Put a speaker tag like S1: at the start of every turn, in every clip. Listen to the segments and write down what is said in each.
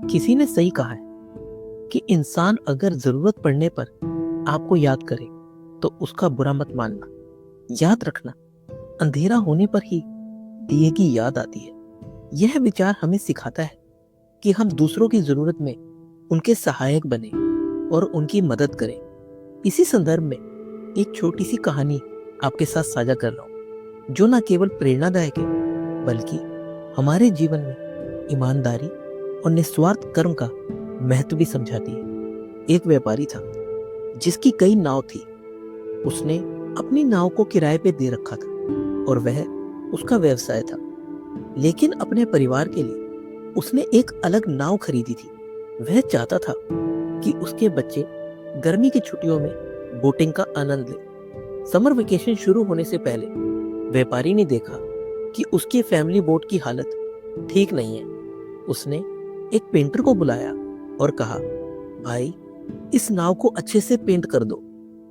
S1: किसी ने सही कहा है कि इंसान अगर जरूरत पड़ने पर आपको याद करे तो उसका बुरा मत मानना। याद रखना, अंधेरा होने पर ही दिए की याद आती है। यह विचार हमें सिखाता है कि हम दूसरों की जरूरत में उनके सहायक बने और उनकी मदद करें। इसी संदर्भ में एक छोटी सी कहानी आपके साथ साझा कर रहा हूँ, जो न केवल प्रेरणादायक है बल्कि हमारे जीवन में ईमानदारी और निस्वार्थ कर्म का महत्व भी समझाती है। एक व्यापारी था जिसकी कई नाव थी। उसने अपनी नाव को किराए पे दे रखा था और वह उसका व्यवसाय था। लेकिन अपने परिवार के लिए उसने एक अलग नाव खरीदी थी। वह चाहता था कि उसके बच्चे गर्मी की छुट्टियों में बोटिंग का आनंद लें। समर वेकेशन शुरू होने से पहले व्यापारी ने देखा कि उसकी फैमिली बोट की हालत ठीक नहीं है। उसने एक पेंटर को बुलाया और कहा, भाई, इस नाव को अच्छे से पेंट कर दो।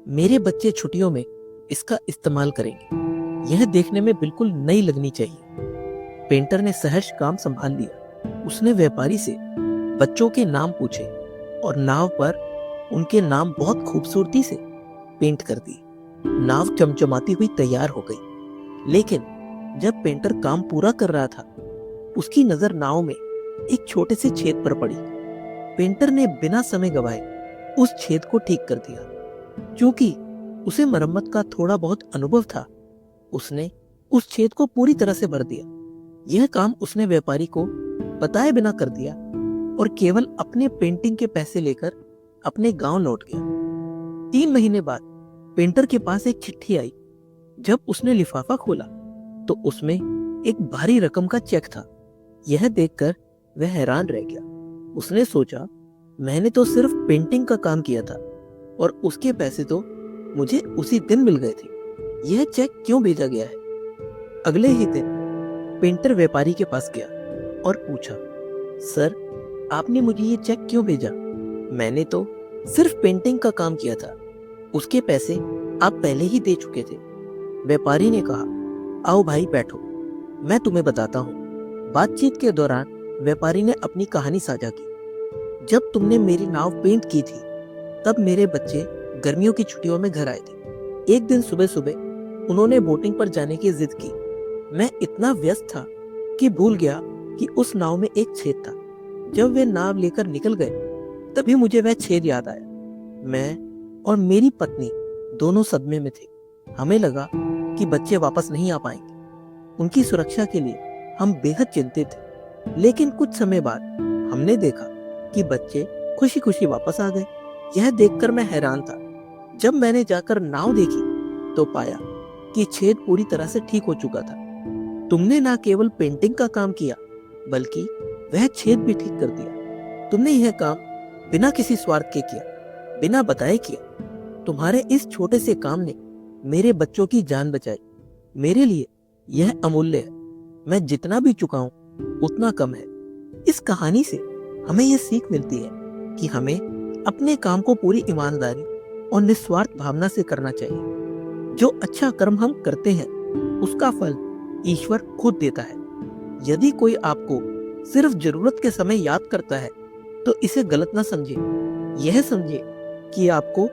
S1: मेरे बच्चे छुट्टियों में इसका इस्तेमाल करेंगे। यह देखने में बिल्कुल नई लगनी चाहिए। पेंटर ने सहर्ष काम संभाल लिया। उसने व्यापारी से बच्चों के नाम पूछे और नाव पर उनके नाम बहुत खूबसूरती से पेंट कर दी। नाव चमचमाती हुई तैयार हो गई। लेकिन जब पेंटर काम पूरा कर रहा था, उसकी नजर नाव में एक छोटे से छेद पर पड़ी। पेंटर ने बिना समय गवाए उस छेद को ठीक कर दिया। क्योंकि उसे मरम्मत का थोड़ा बहुत अनुभव था, उसने उस छेद को पूरी तरह से भर दिया। यह काम उसने व्यापारी को बताए बिना कर दिया और केवल अपने पेंटिंग के पैसे लेकर अपने गांव लौट गया। 3 महीने बाद पेंटर के पास एक चिट्ठी आई। जब उसने लिफाफा खोला तो उसमें एक भारी रकम का चेक था। यह देखकर वह हैरान रह गया। उसने सोचा, मैंने तो सिर्फ पेंटिंग का काम किया था और उसके पैसे तो मुझे उसी दिन मिल गए थे। यह चेक क्यों भेजा गया है? अगले ही दिन पेंटर व्यापारी के पास गया और पूछा, सर, आपने मुझे ये चेक क्यों भेजा? मैंने तो सिर्फ पेंटिंग का काम किया था, उसके पैसे आप पहले ही दे चुके थे। व्यापारी ने कहा, आओ भाई बैठो, मैं तुम्हें बताता हूँ। बातचीत के दौरान व्यापारी ने अपनी कहानी साझा की। जब तुमने मेरी नाव पेंट की थी तब मेरे बच्चे गर्मियों की छुट्टियों में घर आए थे। एक दिन सुबह सुबह उन्होंने बोटिंग पर जाने की जिद की। मैं इतना व्यस्त था कि भूल गया कि उस नाव में एक छेद था। जब वे नाव लेकर निकल गए तभी मुझे वह छेद याद आया। मैं और मेरी पत्नी दोनों सदमे में थे। हमें लगा कि बच्चे वापस नहीं आ पाएंगे। उनकी सुरक्षा के लिए हम बेहद चिंतित थे। लेकिन कुछ समय बाद हमने देखा कि बच्चे खुशी खुशी वापस आ गए। यह देखकर मैं हैरान था। जब मैंने जाकर नाव देखी तो पाया कि छेद पूरी तरह से ठीक हो चुका था। तुमने ना केवल पेंटिंग का काम किया बल्कि वह छेद भी ठीक कर दिया। तुमने यह काम बिना किसी स्वार्थ के किया, बिना बताए किया। तुम्हारे इस छोटे से काम ने मेरे बच्चों की जान बचाई। मेरे लिए यह अमूल्य है। मैं जितना भी चुकाऊं उतना कम है। इस कहानी से हमें यह सीख मिलती है कि हमें अपने काम को पूरी ईमानदारी और निस्वार्थ भावना से करना चाहिए। जो अच्छा कर्म हम करते हैं उसका फल ईश्वर खुद देता है। यदि कोई आपको सिर्फ जरूरत के समय याद करता है तो इसे गलत ना समझे। यह समझे कि आपको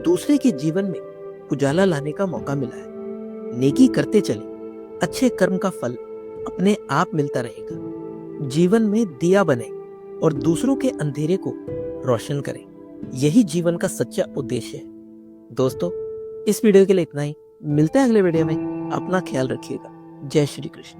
S1: दूसरे के जीवन में उजाला लाने का मौका मिला है। नेकी करते चले, अच्छे कर्म का फल अपने आप मिलता रहेगा। जीवन में दिया बने और दूसरों के अंधेरे को रोशन करें। यही जीवन का सच्चा उद्देश्य है। दोस्तों, इस वीडियो के लिए इतना ही। मिलते हैं अगले वीडियो में। अपना ख्याल रखिएगा। जय श्री कृष्ण।